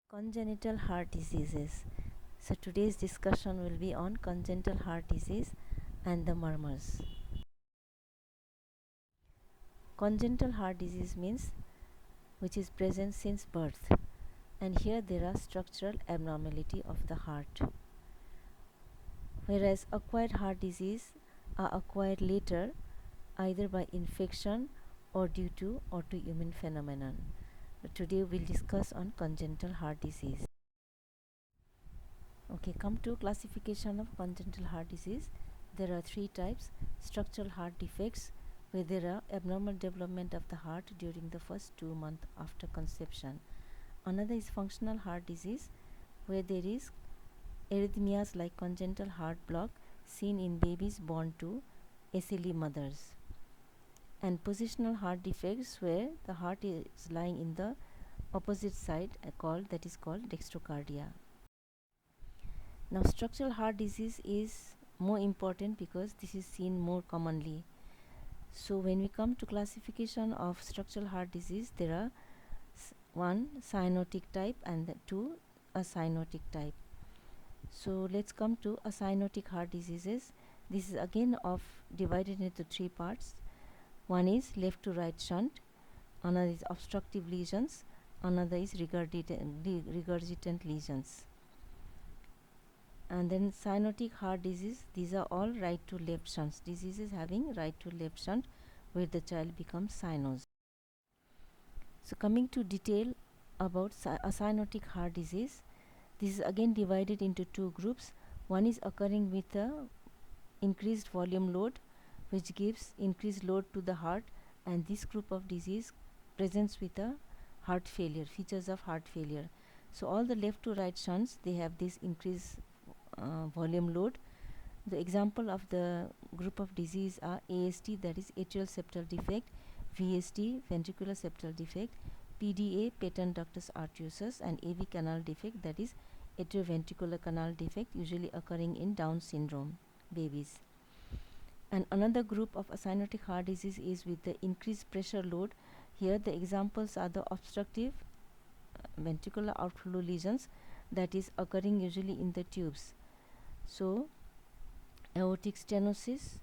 Congenital heart diseases. So today's discussion will be on congenital heart disease and the murmurs. Congenital heart disease means which is present since birth, and here there are structural abnormality of the heart. Whereas acquired heart disease are acquired later either by infection or due to autoimmune phenomenon. Today we'll discuss on congenital heart disease. Okay, come to classification of congenital heart disease. There are three types: structural heart defects, where there are abnormal development of the heart during the first 2 months after conception. Another is functional heart disease, where there is arrhythmias like congenital heart block seen in babies born to SLE mothers. And positional heart defects, where the heart is lying in the opposite side, called dextrocardia. Now, structural heart disease is more important because this is seen more commonly. So, when we come to classification of structural heart disease, there are one cyanotic type and two acyanotic type. So, let's come to acyanotic heart diseases. This is again divided into three parts. One is left to right shunt, another is obstructive lesions, another is regurgitant lesions. And then cyanotic heart disease, these are all right to left shunts, diseases having right to left shunt where the child becomes cyanosed. So coming to detail about acyanotic heart disease, this is again divided into two groups. One is occurring with a increased volume load, which gives increased load to the heart, and this group of disease presents with a heart failure, features of heart failure. So all the left to right shunts, they have this increased volume load. The example of the group of disease are ASD, that is atrial septal defect, VSD, ventricular septal defect, PDA, patent ductus arteriosus, and AV canal defect, that is atrioventricular canal defect, usually occurring in Down syndrome babies. And another group of acyanotic heart disease is with the increased pressure load. Here the examples are the obstructive ventricular outflow lesions, that is occurring usually in the tubes. So, aortic stenosis,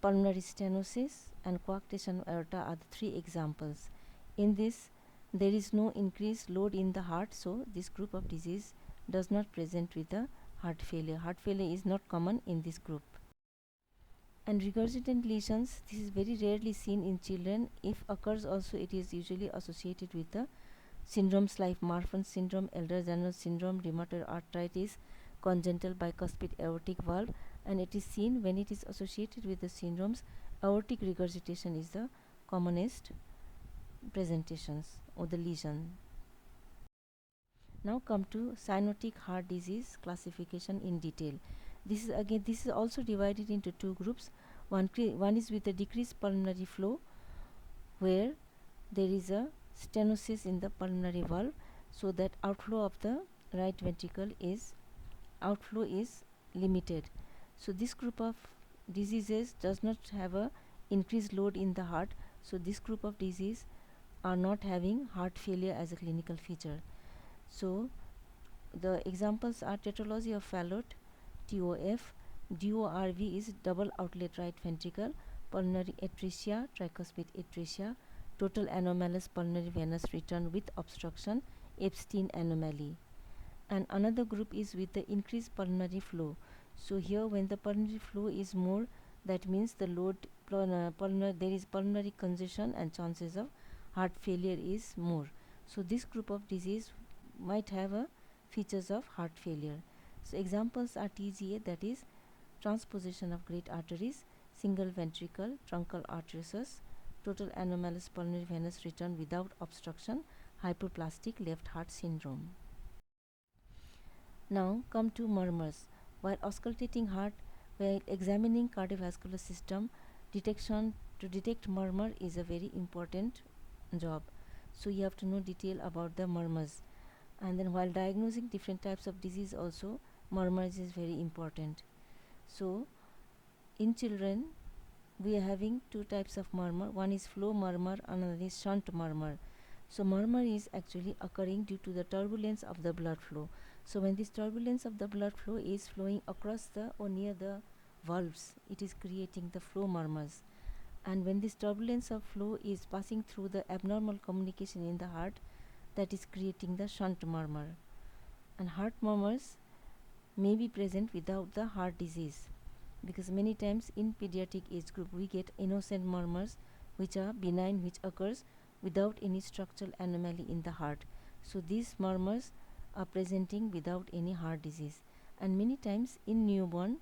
pulmonary stenosis, and coarctation of aorta are the three examples. In this, there is no increased load in the heart, so this group of disease does not present with the heart failure. Heart failure is not common in this group. And regurgitant lesions, this is very rarely seen in children. If occurs also, it is usually associated with the syndromes like Marfan syndrome, Ehlers-Danlos syndrome, rheumatoid arthritis, congenital bicuspid aortic valve, and it is seen when it is associated with the syndromes. Aortic regurgitation is the commonest presentations of the lesion. Now come to cyanotic heart disease classification in detail. This is also divided into two groups. One is with a decreased pulmonary flow, where there is a stenosis in the pulmonary valve, so that outflow of the right ventricle is limited. So this group of diseases does not have a increased load in the heart, so this group of disease are not having heart failure as a clinical feature. So the examples are tetralogy of Fallot, TOF, DORV is double outlet right ventricle, pulmonary atresia, tricuspid atresia, total anomalous pulmonary venous return with obstruction, Epstein anomaly. And another group is with the increased pulmonary flow. So here when the pulmonary flow is more, that means the load there is pulmonary congestion and chances of heart failure is more. So this group of disease might have a features of heart failure. So examples are TGA, that is transposition of great arteries, single ventricle, truncal arteriosus, total anomalous pulmonary venous return without obstruction, hypoplastic left heart syndrome. Now come to murmurs. While auscultating heart, while examining cardiovascular system, to detect murmur is a very important job. So you have to know detail about the murmurs. And then while diagnosing different types of disease also, murmurs is very important. So in children, we are having two types of murmur. One is flow murmur, another is shunt murmur. So murmur is actually occurring due to the turbulence of the blood flow. So when this turbulence of the blood flow is flowing across the or near the valves, it is creating the flow murmurs. And when this turbulence of flow is passing through the abnormal communication in the heart, that is creating the shunt murmur. And heart murmurs may be present without the heart disease, because many times in pediatric age group we get innocent murmurs which are benign, which occurs without any structural anomaly in the heart. So these murmurs are presenting without any heart disease, and many times in newborn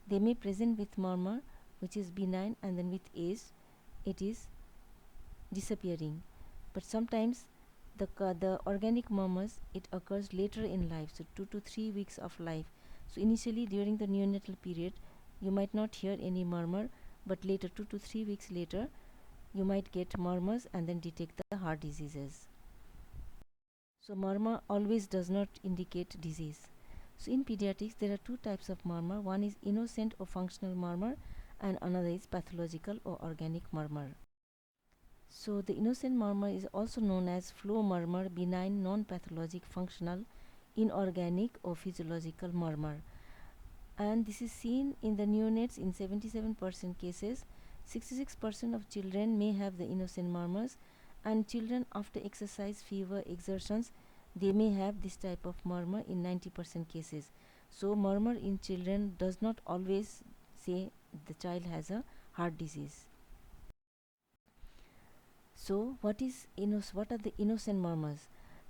they may present with murmur which is benign, and then with age it is disappearing. But sometimes the organic murmurs, it occurs later in life, so 2 to 3 weeks of life. So initially during the neonatal period you might not hear any murmur, but later 2 to 3 weeks later you might get murmurs and then detect the heart diseases. So murmur always does not indicate disease. So in pediatrics there are two types of murmur. One is innocent or functional murmur, and another is pathological or organic murmur. So the innocent murmur is also known as flow murmur, benign, non-pathologic, functional, inorganic or physiological murmur. And this is seen in the neonates in 77% cases. 66% of children may have the innocent murmurs, and children after exercise, fever, exertions, they may have this type of murmur in 90% cases. So murmur in children does not always say the child has a heart disease. So what are the innocent murmurs?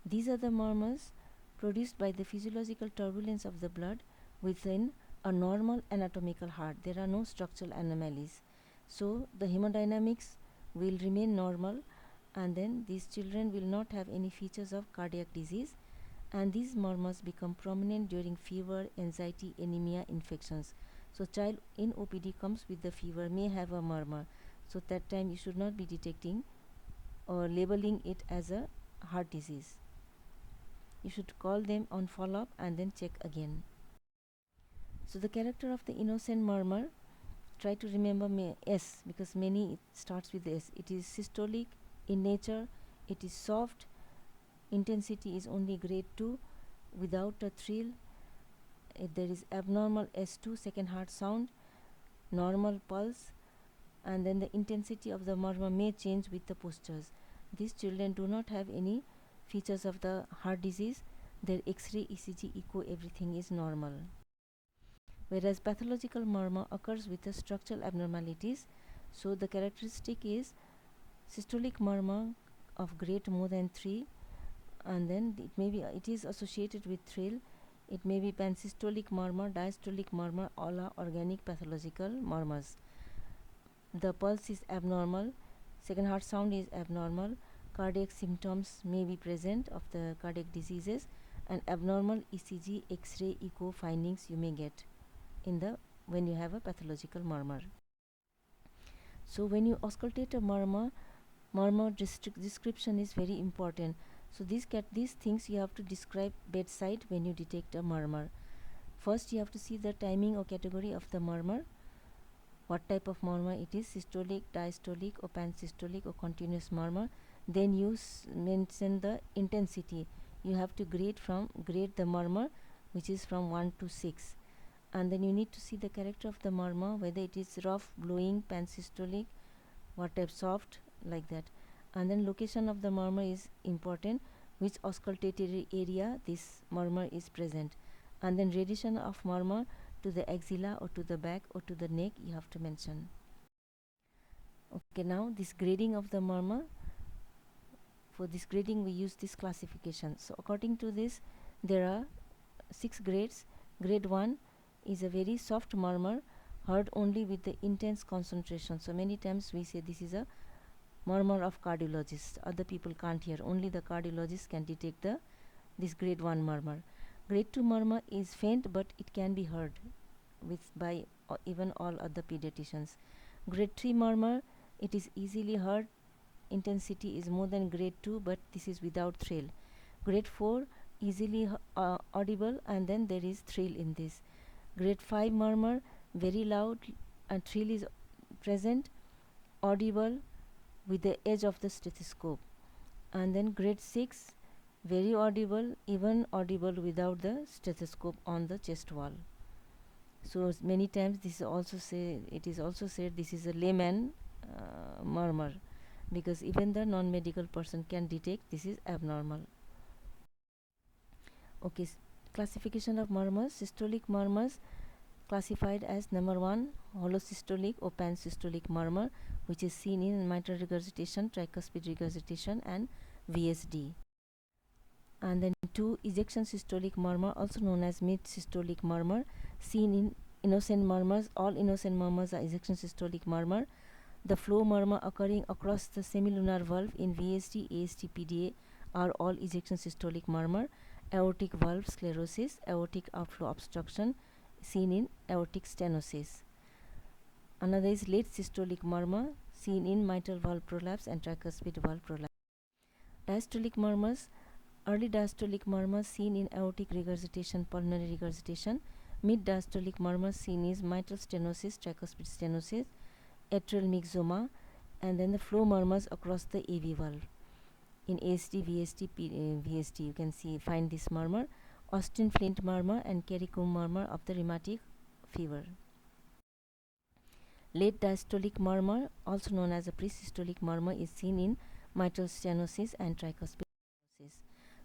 These are the murmurs produced by the physiological turbulence of the blood within a normal anatomical heart. There are no structural anomalies. So the hemodynamics will remain normal, and then these children will not have any features of cardiac disease, and these murmurs become prominent during fever, anxiety, anemia, infections. So child in OPD comes with the fever, may have a murmur. So that time you should not be detecting or labeling it as a heart disease. You should call them on follow-up and then check again. So the character of the innocent murmur, try to remember S, because many it starts with S. It is systolic in nature, it is soft, intensity is only grade 2 without a thrill. There is abnormal S2 second heart sound, normal pulse, and then the intensity of the murmur may change with the postures. These children do not have any features of the heart disease. Their X-ray, ECG, echo, everything is normal. Whereas pathological murmur occurs with the structural abnormalities. So the characteristic is systolic murmur of grade more than 3, and then it is associated with thrill. It may be pansystolic murmur, diastolic murmur, all are organic pathological murmurs. The pulse is abnormal, second heart sound is abnormal, cardiac symptoms may be present of the cardiac diseases, and abnormal ECG, X-ray, echo findings you may get when you have a pathological murmur. So when you auscultate a murmur description is very important. So these things you have to describe bedside when you detect a murmur. First you have to see the timing or category of the murmur, what type of murmur it is, systolic, diastolic or pansystolic or continuous murmur. Then you mention the intensity. You have to grade the murmur, which is from 1 to 6. And then you need to see the character of the murmur, whether it is rough, blowing, pansystolic, what type, soft, like that. And then location of the murmur is important, which auscultatory area this murmur is present. And then radiation of murmur to the axilla or to the back or to the neck you have to mention. Okay, now this grading of the murmur. For this grading we use this classification. So according to this there are 6 grades. Grade 1 is a very soft murmur heard only with the intense concentration. So many times we say this is a murmur of cardiologists. Other people can't hear. Only the cardiologist can detect this grade 1 murmur. Grade 2 murmur is faint, but it can be heard by even all other pediatricians. Grade 3 murmur, it is easily heard. Intensity is more than grade 2, but this is without thrill. Grade 4 easily audible, and then there is thrill in this. Grade 5 murmur, very loud and thrill is present, audible with the edge of the stethoscope. And then grade 6, very audible, even audible without the stethoscope on the chest wall. So many times this is also it is also said this is a layman murmur, because even the non-medical person can detect this is abnormal. Okay, classification of murmurs. Systolic murmurs classified as number 1, holosystolic or pansystolic murmur, which is seen in mitral regurgitation, tricuspid regurgitation, and VSD. And then 2, ejection systolic murmur, also known as mid-systolic murmur, seen in innocent murmurs. All innocent murmurs are ejection systolic murmur. The flow murmur occurring across the semilunar valve in VSD, ASD, PDA are all ejection systolic murmur. Aortic valve sclerosis, aortic outflow obstruction, seen in aortic stenosis. Another is late systolic murmur, seen in mitral valve prolapse and tricuspid valve prolapse. Diastolic murmurs, early diastolic murmurs seen in aortic regurgitation, pulmonary regurgitation. Mid diastolic murmurs seen is mitral stenosis, tricuspid stenosis, atrial myxoma, and then the flow murmurs across the AV valve. In ASD, VSD, VSD, you can find this murmur. Austin Flint murmur and Kerry-Combe murmur of the rheumatic fever. Late diastolic murmur, also known as a presystolic murmur, is seen in mitral stenosis and tricuspid stenosis.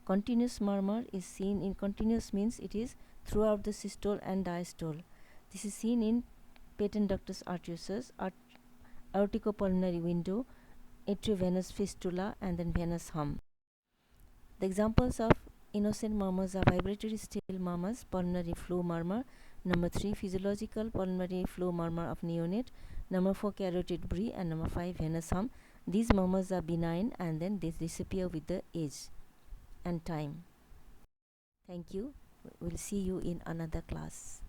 Continuous murmur is seen in, continuous means it is throughout the systole and diastole. This is seen in patent ductus arteriosus, aorticopulmonary window, atriovenous fistula, and then venous hum. The examples of innocent murmurs are vibratory still murmurs, pulmonary flow murmur. Number 3, physiological pulmonary flow murmur of neonate. Number 4, carotid brie, and number 5, venous hum. These murmurs are benign and then they disappear with the age and time. Thank you. We'll see you in another class.